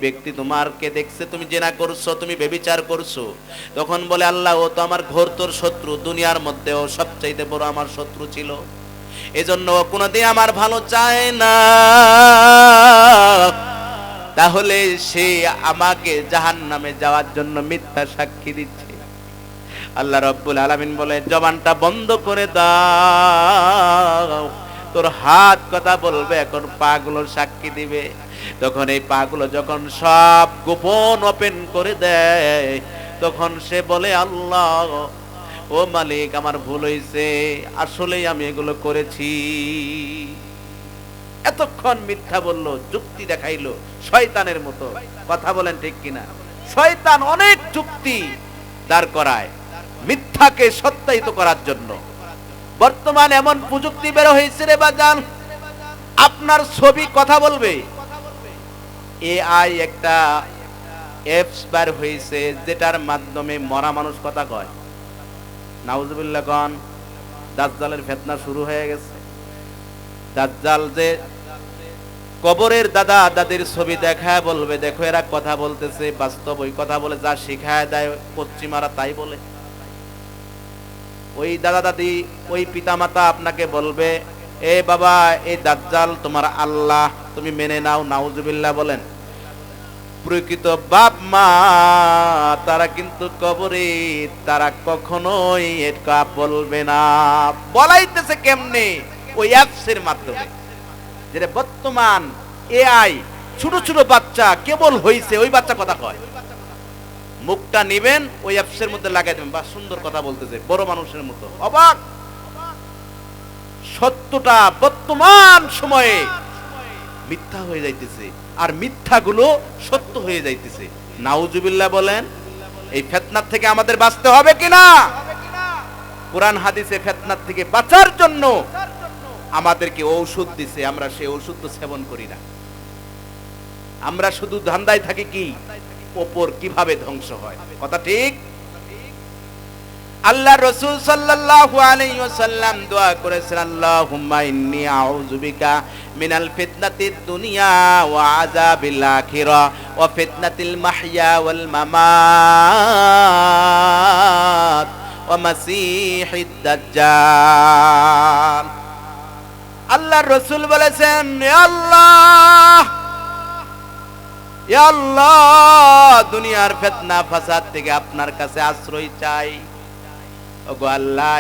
ব্যক্তি তোমারকে দেখছে তুমি জেনা করছো, তুমি ব্যভিচার করছো, তখন বলে আল্লাহ ও তো আমার ঘোরতর শত্রু, দুনিয়ার মধ্যেও সবচাইতে বড় আমার শত্রু ছিল, এজন্য ও কোনোদিন আমার ভালো চায় না। তাহলে সে আমাকে জাহান্নামে যাওয়ার জন্য মিথ্যা সাক্ষী দিচ্ছে। আল্লাহ রাব্বুল আলামিন বলে জবানটা বন্ধ করে দাও, তোর হাত কথা বলবে, এখন পাগুলো সাক্ষী দিবে। তখন এই পাগুলো যখন সব গোপন ওপেন করে দেয়, তখন সে বলে আল্লাহ ও মালিক আমার ভুল হয়েছে, আসলেই আমি এগুলো করেছি। এতক্ষণ মিথ্যা বললো, যুক্তি দেখাইলো শয়তানের মতো। কথা বলেন ঠিক কিনা? শয়তান অনেক যুক্তি দাঁড় করায় মিথ্যাকে সত্যায়িত করার জন্য। বর্তমান এমন প্রযুক্তি বের হয়েছে রে বাজান, আপনার ছবি কথা বলবে। এআই একটা অ্যাপস বের হয়েছে যেটার মাধ্যমে মরা মানুষ কথা কয়। নাউজুবিল্লাহ কোন দাজ্জালের ফিতনা শুরু হয়ে গেছে। দাজ্জাল যে কবরের দাদা দাদির ছবি দেখায় বলবে দেখো এরা কথা বলতেছে, বাস্তব ওই কথা বলে যা শিখায় দেয় পশ্চিমারা তাই বলে। ওই দাদা দাদি ওই পিতামাতা আপনাকে বলবে এ বাবা এই দাজ্জাল তোমার আল্লাহ, তুমি মেনে নাও। নাউজুবিল্লাহ বলেন। প্রকৃত বাপ মা তারা কিন্তু কবরে তারা কখনোই এটা বলবে না। বলাইতেছে কেমনে? ওই অ্যাপসের মাধ্যমে, যেটা বর্তমান এআই ছোট ছোট বাচ্চা কেবল হইছে, ওই বাচ্চা কথা কয়। মুখটা নিবেন ওই অ্যাপসের মধ্যে লাগাই দেবেন, বা সুন্দর কথা বলতেছে বড় মানুষের মতো। অবাক! সত্যটা বর্তমান সময়ে মিথ্যা হয়ে যাইতেছে, আর মিথ্যাগুলো সত্য হয়ে যাইতেছে। নাউজুবিল্লাহ বলেন। এই ফিতনার থেকে আমাদের বাঁচতে হবে কিনা? কোরআন হাদিসে ফিতনার থেকে বাঁচার জন্য আমাদেরকে ঔষধ দিছে, আমরা সেই ওষুধ তো সেবন করি না। আমরা শুধু ধান্দায় থাকি কি ওপর কিভাবে ধ্বংস হয়। কথা ঠিক? আল্লাহ রাসূল সাল্লাল্লাহু আলাইহি ওয়াসাল্লাম দোয়া করেছেন আল্লাহুম্মা ইন্নী আউযু বিকা মিনাল ফিতনাতিদ দুনিয়া ওয়া আযাবিল আখিরা ওয়া ফিতনাতিল মাহইয়া ওয়াল মামাত ওয়া মাসীহিদ দাজ্জাল। আল্লাহর রাসূল বলেছেন ইয়া আল্লাহ, ইয়া আল্লাহ, দুনিয়ার ফিতনা ফাসাদ থেকে আপনার কাছে আশ্রয় চাই। ওগো আল্লাহ,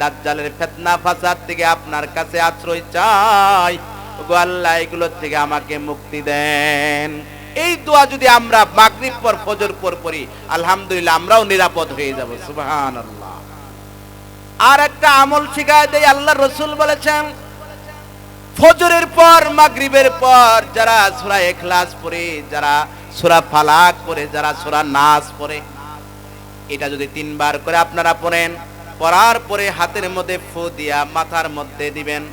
দাজ্জালের ফিতনা ফাসাদ থেকে আপনার কাছে আশ্রয় চাই। ওগো আল্লাহ, এগুলো থেকে আমাকে মুক্তি দেন। এই দোয়া যদি আমরা মাগরিব পর ফজর পর পড়ি, আলহামদুলিল্লাহ আমরাও নিরাপদ হয়ে যাব। সুবহানাল্লাহ। আর একটা আমল শিখায় দেই। আল্লাহর রাসূল বলেছেন ফজরের পর মাগরিবের পর যারা সূরা ইখলাস পড়ে, যারা সূরা ফালাক পড়ে, যারা সূরা নাস পড়ে, এটা যদি 3 বার করে আপনারা পড়েন, পড়ার পরে হাতের মধ্যে ফু দিয়া মাথার মধ্যে দিবেন,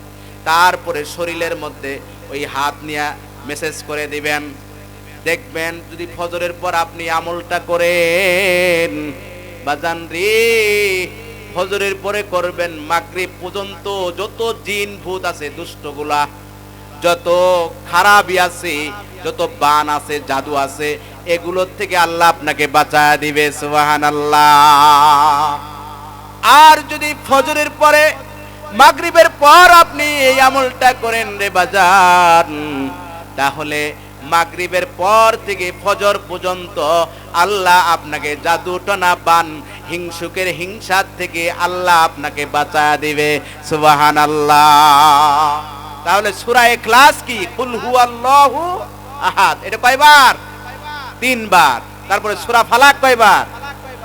তারপরে শরীরের মধ্যে ওই হাত নিয়ে মেসেজ করে দিবেন। দেখবেন যদি ফজরের পর আপনি আমলটা করেন বাজান রে, ফজরের পরে করবেন মাগরিব পর্যন্ত যত জিন ভূত আছে, দুষ্টগুলা, যত খারাপই আছে, যত বান আছে, জাদু আছে, এগুলোর থেকে আল্লাহ আপনাকে বাঁচায়া দিবে। সুবহানাল্লাহ। আর যদি ফজরের পরে মাগরিবের পর আপনি এই আমলটা করেন রে বাজান, তাহলে মাগরিবের পর থেকে ফজর পর্যন্ত আল্লাহ আপনাকে জাদু টনা বান হিংসুকের হিংসার থেকে আল্লাহ আপনাকে বাঁচায়া দিবে। সুবহানাল্লাহ। তাহলে সূরা ইখলাস কি? কুল হুয়াল্লাহু আহাদ, এটা কয়বার? 3 বার। তারপরে সূরা ফালাক কয়বার?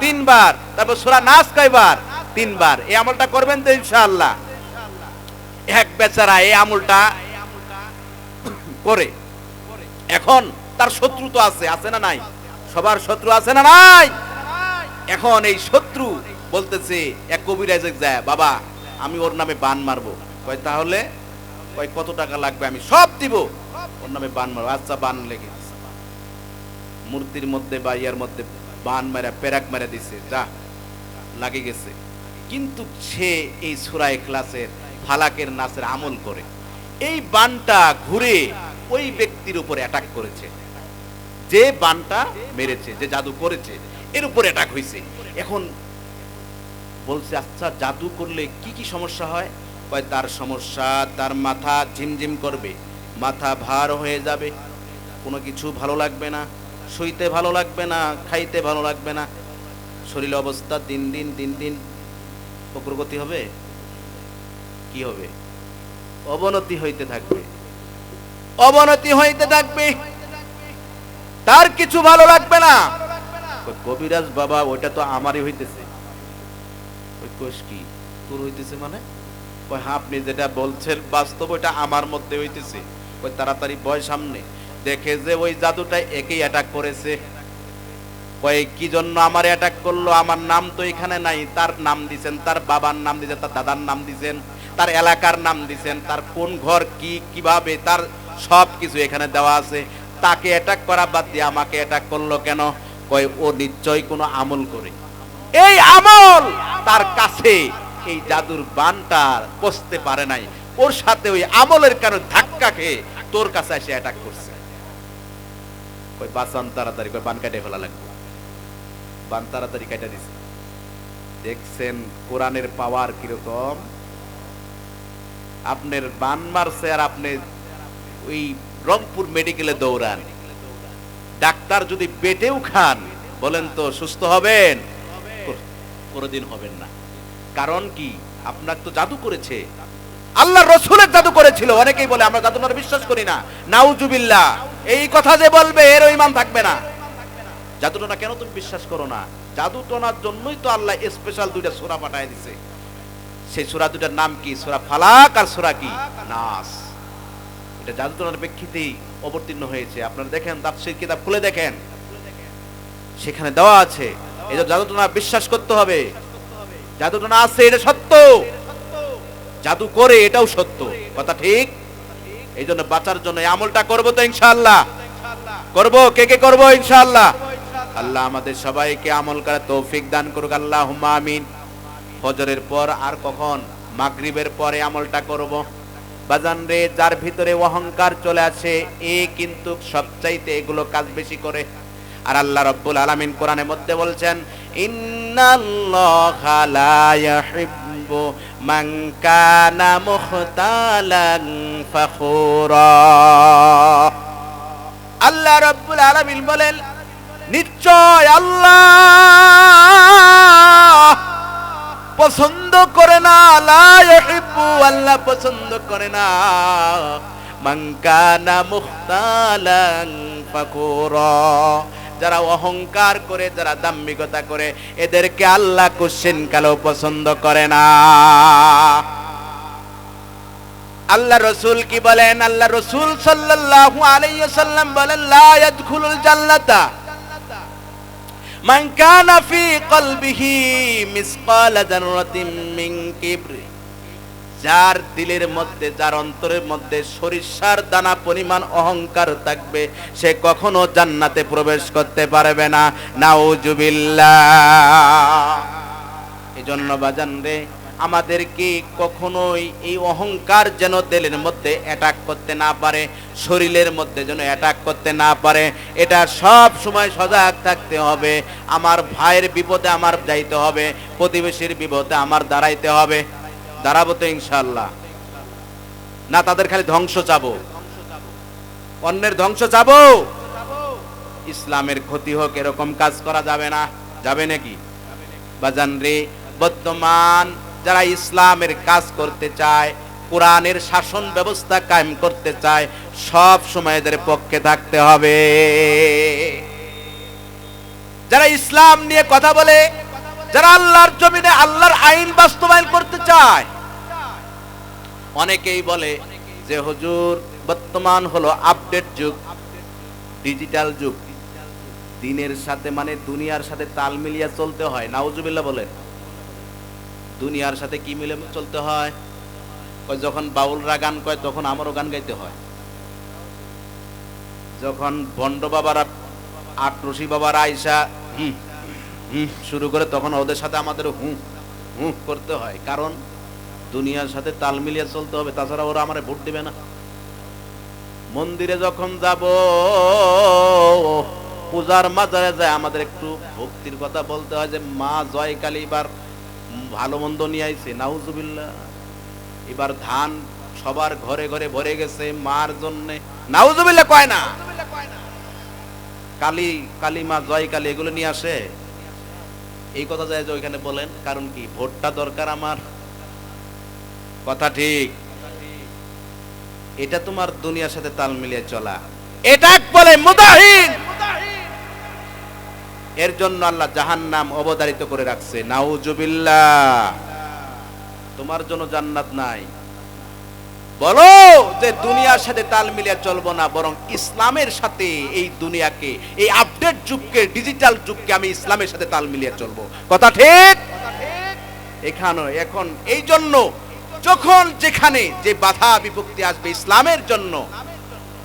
3 বার। তারপর সূরা নাস কয়বার? 3 বার। এই আমলটা করবেন তো ইনশাআল্লাহ। এক বেচারা এই আমলটা করে, এখন তার শত্রু তো আছে, আছে না নাই? সবার শত্রু আছে না নাই? এখন এই শত্রু বলতেছে এক কবিরাজে যায়, বাবা আমি ওর নামে বান মারবো। কয় তাহলে? কয় কত টাকা লাগবে? আমি সব দিব, ওর নামে বান মারবো। আচ্ছা, বান লেগে মূর্তির মধ্যে বা ইয়ার মধ্যে বান মেরা পেরাক মেরে দিছে, যা লাগে গেছে। কিন্তু সে এই সূরা ইখলাসের ফালাকের নাসের আমল করে, এই বানটা ঘুরে ওই ব্যক্তির উপরে অ্যাটাক করেছে। যে বানটা মেরেছে, যে জাদু করেছে, এর উপর অ্যাটাক হয়েছে। এখন বলছে আচ্ছা জাদু করলে কি কি সমস্যা হয়? কয় তার সমস্যা, তার মাথা ঝিমঝিম করবে, মাথা ভার হয়ে যাবে, কোনো কিছু ভালো লাগবে না, শুইতে ভালো লাগবে না, খাইতে ভালো লাগবে না, শরীর অবস্থা দিন দিন দিন দিন অগ্রগতি হবে, কি হবে? অবনতি হইতে থাকবে, অবনতি হইতে থাকবে, তার কিছু ভালো লাগবে না। কবিরাজ বাবা ওইটা তো আমারই হইতেছে। ওই কোষ কি তোর হইতেছে মানে? কই হ্যাঁ আপনি যেটা বলছেন বাস্তব ওইটা আমার মধ্যে হইতেছে। ওই তাড়াতাড়ি বয় সামনে, দেখে যে ওই জাদুটা একেই অ্যাটাক করেছে। কয় কি জন্য আমার অ্যাটাক করলো? আমার নাম তো এখানে নাই। তার নাম দিছেন, তার বাবার নাম দিছেন, তার দাদার নাম দিছেন, তার এলাকার নাম দিছেন, তার কোন ঘর কি কিভাবে তার সব কিছু এখানে দেওয়া আছে। তাকে অ্যাটাক করা বাদ দিয়ে আমাকে অ্যাটাক করলো কেন? কয় ও নিশ্চয়ই কোনো আমল করে, এই আমল তার কাছে এই জাদুর বানটা পৌঁছতে পারে নাই, ওর সাথে ওই আমলের কারণে ধাক্কা খেয়ে তোর কাছে এসে অ্যাটাক করছে। কই বাঁচান তাড়াতাড়ি, কই বান কাটে ফেলা লাগবে। বান তাড়াতাড়ি কাটা দিছে। দেখছেন কোরআনের পাওয়ার কিরকম? আপনার বান মারছে আর আপনি ওই রংপুর মেডিকেলে দৌড়ান। ডাক্তার যদি বেটেও খান, বলেন তো সুস্থ হবেন? কোনদিন হবেন না। কারণ কি? আপনার তো জাদু করেছে, আল্লাহ রসুলের জাদু করেছিল। অনেকেই বলে আমরা জাদু না বিশ্বাস করি না, নাউজুবিল্লাহ। এই কথা যে বলবে এর ঈমান থাকবে না। জাদু টোনা কেন তুমি বিশ্বাস করো না? জাদু টোনার জন্যই তো আল্লাহ স্পেশাল দুইটা সূরা পাঠায় দিছে। সেই সূরা দুটার নাম কি? সূরা ফালাক আর সূরা কি? নাস। এটা জাদু টোনার প্রেক্ষিতেই অবতীর্ণ হয়েছে। আপনারা দেখেন তাফসীর কিতাব খুলে দেখেন, সেখানে দেওয়া আছে। এই যে জাদু টোনা বিশ্বাস করতে হবে। জাদু টোনা আছে, এটা সত্য। জাদু করে, এটাও সত্য কথা, ঠিক? এই জন্য বাঁচার জন্য এই আমলটা করবো তো ইনশাআল্লাহ? করবো। কে কে করবো ইনশাআল্লাহ? আল্লাহ আমাদের সবাইকে আমল করার তৌফিক দান করুক, আল্লাহুম্মা আমিন। ফজরের পর আর কখন? মাগরিবের পরে আমলটা করব। বাজান রে, যার ভিতরে অহংকার চলে আসে এ কিন্তু সবচাইতে এগুলো কাজ বেশি করে। আর আল্লাহ রাব্বুল আলামিন কোরআনের মধ্যে বলছেন, ইন্নাল্লাহা লা ইউহিব্বু মান কানা মুখতালান ফাখুরা। আল্লাহ রাব্বুল আলামিন বলেন, নিশ্চয় আল্লাহ পছন্দ করে না, লা ইউহিব্বু, আল্লাহ পছন্দ করে না, মান কানা মুখতালান ফাখুরা, যারা অহংকার করে, যারা দাম্ভিকতা করে, এদেরকে আল্লাহ কোশ্চেন কালেও পছন্দ করে না। আল্লাহ রাসূল কি বলেন? আল্লাহ রাসূল সাল্লাল্লাহু আলাইহি ওয়াসাল্লাম বলেন, লা ইয়াদখুলুল জান্নাতা মান কানা ফি কলবিহি মিসকালা যাররাতিন মিন কিবর। যার দিলের মধ্যে, যার অন্তরের মধ্যে সরিষার দানা পরিমাণ অহংকার থাকবে, সে কখনো জান্নাতে প্রবেশ করতে পারবে না। নাউজুবিল্লাহ। এজন্য বাজান রে, আমাদেরকে কখনোই এই অহংকার যেন দিলের মধ্যে অ্যাটাক করতে না পারে, শরীরের মধ্যে যেন অ্যাটাক করতে না পারে, এটা সব সময় সজাগ থাকতে হবে। আমার ভাইয়ের বিপদে আমার যাইতে হবে, প্রতিবেশীর বিপদে আমার দাঁড়াইতে হবে। দাঁড়াবো তো ইনশাআল্লাহ? না তাদের খালি ধ্বংস চাবো, অন্যের ধ্বংস চাবো? ইসলামের ক্ষতি হোক এরকম কাজ করা যাবে না। যাবে নাকি বাজান রে? বর্তমান যারা ইসলামের কাজ করতে চায়, কোরআনের শাসন ব্যবস্থা কায়েম করতে চায়, সব সময় এদের পক্ষে থাকতে হবে। যারা ইসলাম নিয়ে কথা বলে, যারা আল্লাহর জমিনে আল্লাহর আইন বাস্তবায়ন করতে চায়, অনেকেই বলে যে হুজুর বর্তমান হলো আপডেট যুগ, ডিজিটাল যুগ, দিনের সাথে মানে দুনিয়ার সাথে তাল মিলিয়ে চলতে হয়। নাউজুবিল্লাহ বলেন। দুনিয়ার সাথে কি মিলে চলতে হয়? কয় যখন বাউলরা গান কয় তখন আমারও গান গাইতে হয়। যখন ভণ্ড বাবারা, আটরশি বাবারা আইসা শুরু করে, তখন ওদের সাথে আমাদের করতে হয়। কারণ দুনিয়ার সাথে তাল মিলিয়ে চলতে হবে, তাছাড়া ওরা আমারে ভোট দিবে না। মন্দিরে যখন যাব পূজার মাজারে যায় আমাদের একটু ভক্তির কথা বলতে হয় যে মা জয় কালী এবার ভালো মন্দ নিয়ে আইছে, নাউজুবিল্লাহ। এবার ধান সবার ঘরে ঘরে ভরে গেছে মার জন্য, নাউজুবিল্লাহ কয় না। কালী, কালী মা জয় কালী এগুলো নিয়ে আসে, এই কথা যায় যে ওইখানে বলেন। কারণ কি? ভোটটা দরকার আমার, কথা ঠিক। এটা তোমার দুনিয়ার সাথে তাল মিলিয়ে চলা, এটা বলে মুদাহিন। এর জন্য আল্লাহ জাহান্নাম অবধারিত করে রাখছে, নাউজুবিল্লাহ। তোমার জন্য জান্নাত নাই। বলো যে দুনিয়ার সাথে তাল মিলিয়ে চলবো না, বরং ইসলামের সাথে এই দুনিয়াকে, এই আপডেট যুগকে, ডিজিটাল যুগকে আমি ইসলামের সাথে তাল মিলিয়ে চলবো, কথা ঠিক। এখানে এখন এই জন্য যখন যেখানে যে বাধা বিপত্তি আসবে ইসলামের জন্য,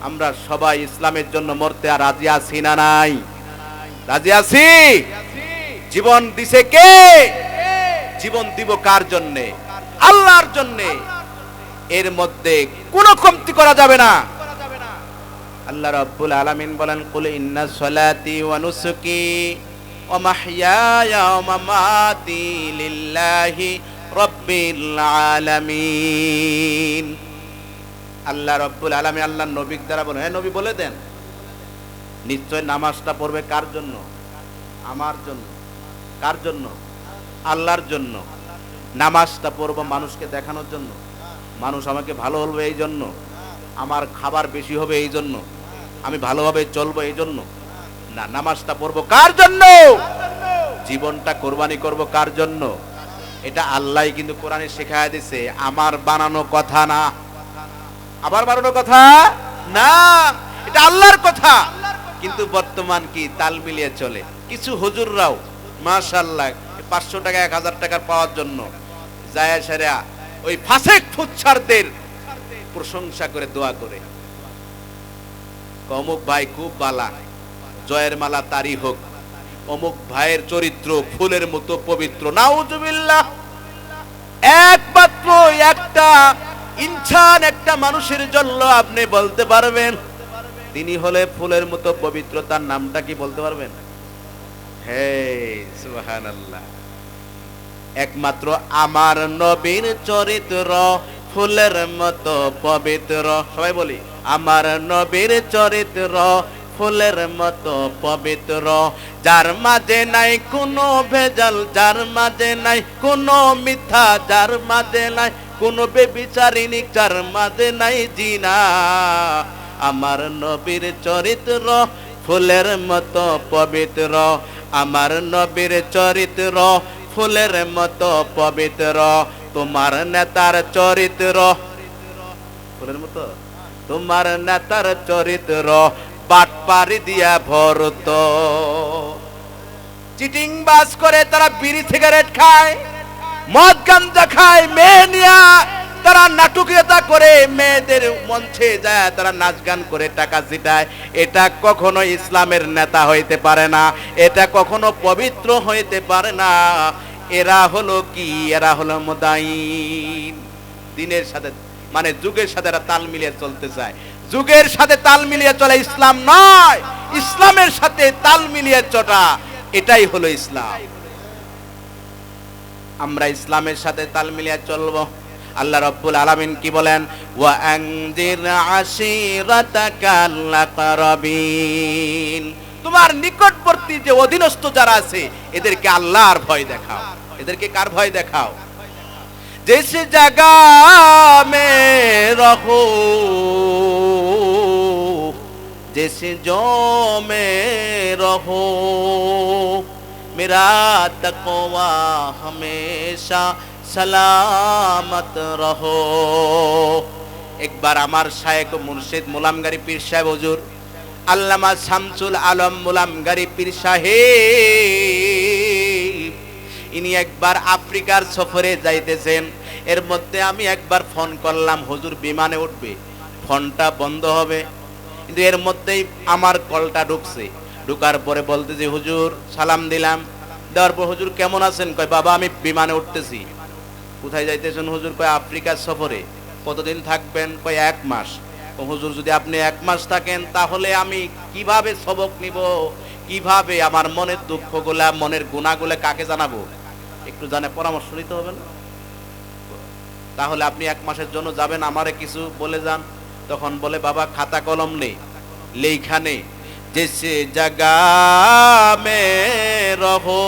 আমরা সবাই ইসলামের জন্য মরতে আর রাজি আছি না নাই? রাজি আছি। জীবন দিছে কে? জীবন দিব কার জন্যে? আল্লাহর জন্যে। এর মধ্যে কোনো কমতি করা যাবে না। আল্লাহ রাব্বুল আলামিন বলেন, কুল ইন্না সলাতি ওয়া নুসুকি ওয়া মাহইয়ায়া ওয়া মামাতি লিল্লাহি রাব্বিল আলামিন। আল্লাহ রাব্বুল আলামিন আল্লাহর নবীর দ্বারা বলেন, হে নবী বলে দেন, নিশ্চয় নামাজটা পড়বে কার জন্য? আমার জন্য। কার জন্য? আল্লাহর জন্য। নামাজটা পড়বো মানুষকে দেখানোর জন্য, মানুষ আমাকে ভালো বলবে এই জন্য, আমার খাবার বেশি হবে এই জন্য, আমি ভালোভাবে চলবো এই জন্য না। নামাজটা পড়বো কার জন্য? জীবনটা কোরবানি করব কার জন্য? এটা আল্লাহই কিন্তু কোরআনে শেখায় দিছে, আমার বানানো কথা না। আবার বানানো কথা না, এটা আল্লাহর কথা। কিন্তু বর্তমান কি তাল মিলিয়ে চলে কিছু হুজুররাও, মাশাআল্লাহ, 500 টাকা 1000 টাকা পাওয়ার জন্য যায় সেরা ওই ফাসেক ফুচ্ছারদের প্রশংসা করে দোয়া করে, অমুক ভাই খুব বালা, জয়ের মালা তারি হোক, অমুক ভাইয়ের চরিত্র ফুলের মতো পবিত্র, নাউজুবিল্লাহ। একমাত্র একটা ইনসান, একটা মানুষের জন্য আপনি বলতে পারবেন তিনি হলে ফুলের মতো পবিত্র, তার নামটা কি বলতে পারবেন? হে সুবহানাল্লাহ। একমাত্র আমার নবীর চরিত্র ফুলের মতো পবিত্র। সবাই বলি, আমার নবীর চরিত্র ফুলের মতো পবিত্র, যার মাঝে নাই কোনো ভেজাল, যার মাঝে নাই কোনো মিথ্যা, যার মাঝে নাই কোনো বেবিচারিনী, যার মাঝে নাই জিনা। আমার নবীর চরিত্র ফুলের মতো পবিত্র, আমার নবীর চরিত্র ফুলের মতো পবিত্র, তোমার নেতার চরিত্র ফুলের মতো, তোমার নেতার চরিত্র বাটপারি দিয়া ভরত। চিটিং বাস করে তারা বিড়ি সিগারেট খায়, মদ গাঞ্জা খায়, মেয়ে নিয়া তারা নাটকীয়তা করে, মেয়েদের মঞ্চে যায় তারা নাচ গান করে টাকা জিতায়। এটা কখনো ইসলামের নেতা হইতে পারে না, এটা কখনো পবিত্র হইতে পারে না। এরা হলো কি? এরা হলো মুদাইন। দিনের সাথে মানে যুগের সাথে এরা তাল মিলিয়ে চলতে চায়। যুগের সাথে তাল মিলিয়ে চলে ইসলাম নয়, ইসলামের সাথে তাল মিলিয়ে চলা এটাই হলো ইসলাম। আমরা ইসলামের সাথে তাল মিলিয়ে চলবো। আল্লাহ রাব্বুল আলামিন কি বলেন? ওয়া আনজির আশিরাতাকাল আকরাবিন, তোমার নিকটবর্তী যে অধীনস্থ যারা আছে এদেরকে আল্লাহর ভয় দেখাও। এদেরকে কার ভয় দেখাও? जिस जगह में रहो, जिस जो में रहो, मेरा तक़वा हमेशा सलामत रहो। एक बार আমার শায়েখ মুর্শিদ মুলামগারি পীর সাহেব হুজুর আল্লামা শামসুল আলম মুলামগারি পীর সাহেব, ইনি একবার আফ্রিকার সফরে যাইতেছেন। এর মধ্যে আমি একবার ফোন করলাম, হুজুর বিমানে উঠবে, ফোনটা বন্ধ হবে, কিন্তু এর মধ্যেই আমার কলটা ঢুকছে। ঢুকার পরে বলতেছি, হুজুর সালাম দিলাম, দেওয়ার পর হুজুর কেমন আছেন? কয় বাবা আমি বিমানে উঠতেছি। কোথায় যাইতেছেন হুজুর? কয় আফ্রিকার সফরে। কতদিন থাকবেন? কয় 1 মাস। হুজুর যদি আপনি 1 মাস থাকেন তাহলে আমি কিভাবে সবক নিব, কিভাবে আমার মনের দুঃখগুলা, মনের গুনাহগুলা কাকে জানাবো? একটু জানে পরামর্শ নিতে হবে না? তাহলে আপনি 1 মাসের জন্য যাবেন, আমারে কিছু বলে যান, তখন বলে বাবা খাতা কলম নেই, লেখানে जैसे जगह में रहो,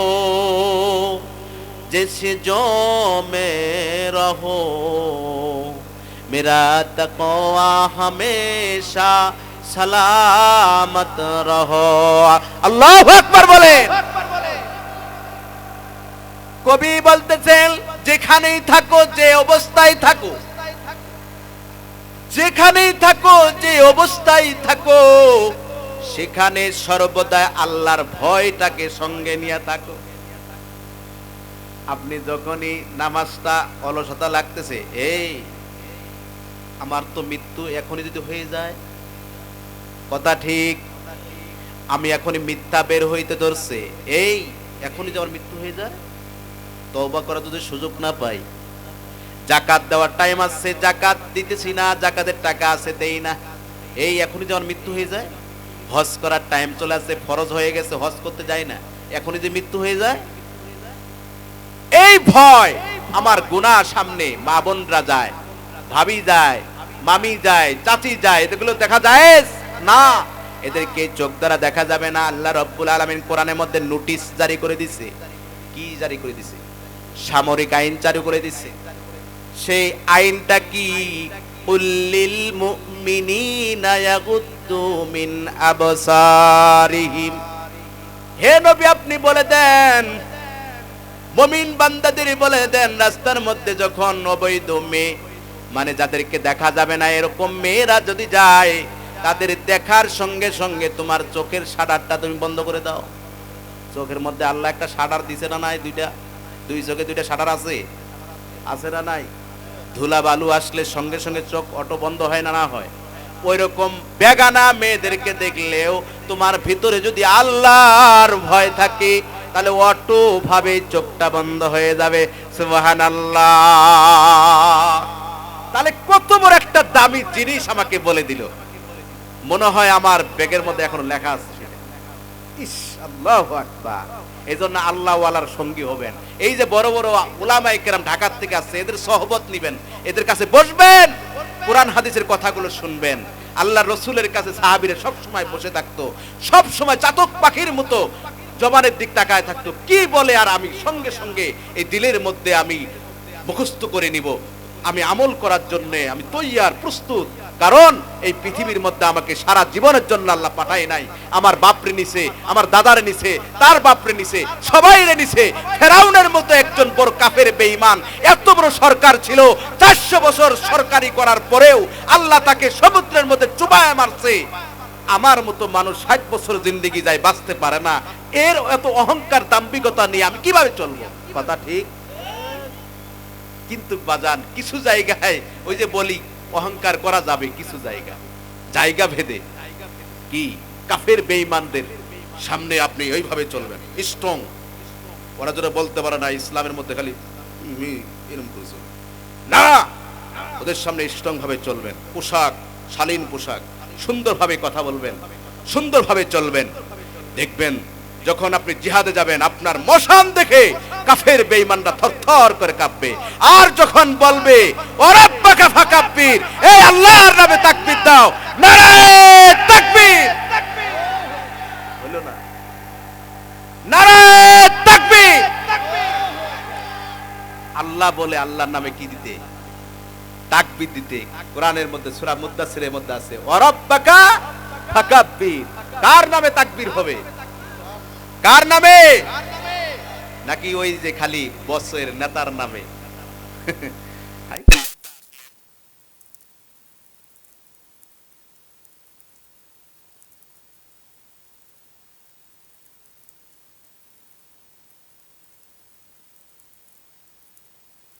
जैसे जो में रहो, मेरा तक़वा हमेशा सलामत रहो। अल्लाहु আকবার বলে। কবি বলতেছেন যেখানেই থাকো, যে অবস্থায় থাকো, যেখানেই থাকো, যে অবস্থায় থাকো, সেখানে সর্বদা আল্লাহর ভয়টাকে সঙ্গে নিয়ে থাকো। আপনি যখনই নামাজটা অলসতা লাগতেছে, এই আমার তো মৃত্যু এখনই যদি হয়ে যায়, কথা ঠিক, আমি এখনই মিথ্যা বের হইতে ধরছে, এই এখনই যদি আমার মৃত্যু হয়ে যায়, তওবা করার যদি সুযোগ না পাই, যাকাত দেওয়ার টাইম আছে, যাকাত দিতেছি না, যাকাতের টাকা আছে দেই না, এই এখনই যদি আমার মৃত্যু হয়ে যায়, হজ করার টাইম চলে আসছে, ফরজ হয়ে গেছে, হজ করতে যাই না, এখনই যে মৃত্যু হয়ে যায়, এই ভয়। আমার গুনাহ সামনে মা বোনরা যায়, ভাবি যায়, মামি যায়, চাচি যায়, এগুলো দেখা যায় না, এদেরকে চোখ দ্বারা দেখা যাবে না। আল্লাহ রাব্বুল আলামিন কোরআনের মধ্যে নোটিশ জারি করে দিছে। কি জারি করে দিছে? সামরিক আইন চালু করে দিছে। সেই আইনটা কি? কুল্লিল মুমিনিনা ইয়াগুদ্দু মিন আবসারিহিম। হে নবী আপনি বলে দেন, মুমিন বান্দাদের বলে দেন, রাস্তার মধ্যে যখন অবৈধ মেয়ে, মানে যাদেরকে দেখা যাবে না এরকম মেয়েরা যদি যায়, তাদের দেখার সঙ্গে সঙ্গে তোমার চোখের শাটারটা তুমি বন্ধ করে দাও। চোখের মধ্যে আল্লাহ একটা শাটার দিছে না নাই? দুই চোখে দুইটা শাটার আছে, আছে না নাই? ধুলা বালু আসলে সঙ্গে সঙ্গে চোখ অটো বন্ধ হয় না, না হয়? ওই রকম বেগানা মেয়েদেরকে দেখলেও তোমার ভিতরে যদি আল্লাহর ভয় থাকে, তাহলে অটো ভাবে চোখটা বন্ধ হয়ে যাবে। সুবহানাল্লাহ। তাহলে কত বড় একটা দামি জিনিস আমাকে বলে দিল। মনে হয় আমার ব্যাগের মধ্যে এখনো লেখা আছে। ইস, আল্লাহু আকবার। এজন্য আল্লাহ ওয়ালার সঙ্গী হবেন। এই যে বড় বড় উলামায়ে কেরাম ঢাকার থেকে আসছে, এদের সহবত নিবেন, এদের কাছে বসবেন, কোরআন হাদিসের কথাগুলো শুনবেন। আল্লাহ রসুলের কাছে সাহাবীরা সব সময় বসে থাকতো, সব সময় চাতক পাখির মতো জবানের দিক তাকায় থাকতো, কি বলে আর আমি সঙ্গে সঙ্গে এই দিলের মধ্যে আমি মুখস্থ করে নিব। আমি আমল করার জন্য আমি তৈয়ার, প্রস্তুত। কারণ এই পৃথিবীর মধ্যে আমাকে সারা জীবনের জন্য আল্লাহ পাঠায় নাই। আমার বাপরে নিছে, আমার দাদারে নিছে, তার বাপরে নিছে, সবাইরে নিছে। ফেরাউনের মতো একজন বড় কাফের বেঈমান, এত বড় সরকার ছিল, 400 বছর সরকারি করার পরেও আল্লাহ তাকে সমুদ্রের মধ্যে চুবায় মারছে। আমার মতো মানুষ 60 বছর জিন্দেগি যায়, বাঁচতে পারে না। এর এত অহংকার দাম্ভিকতা নিয়ে আমি কিভাবে চলবো? কথা ঠিক। কিন্তু বাজান কিছু জায়গায় ওই যে বলি অহংকার করা যাবে, কিছু জায়গা ভেদে। কি কাফের বেঈমানদের সামনে আপনি ওইভাবে চলবেন, স্ট্রং। ওরা যারা বলতে পারে না ইসলামের মধ্যে খালি এরকম করে চলবে না, ওদের সামনে স্ট্রং ভাবে চলবেন। পোশাক, শালীন পোশাক, সুন্দরভাবে কথা বলবেন, সুন্দরভাবে চলবেন। দেখবেন যখন আপনি জিহাদে যাবেন, আপনার মশান দেখে কাফের বেঈমানরা থরথর করে কাঁপবে। আর যখন বলবে ওরাব্বাকা ফাকাব্বির, এই আল্লাহর নামে তাকবীর দাও, নারায়ে তাকবীর, হলো না? নারায়ে তাকবীর। আল্লাহ বলে আল্লাহর নামে কি দিতে? তাকবীর দিতে। কোরআনের মধ্যে সূরা মুদ্দাসসিরের মধ্যে আছে ওরাব্বাকা ফাকাব্বির। কার নামে তাকবীর হবে? কার নামে? নাকি ওই যে খালি বসের নেতার নামে?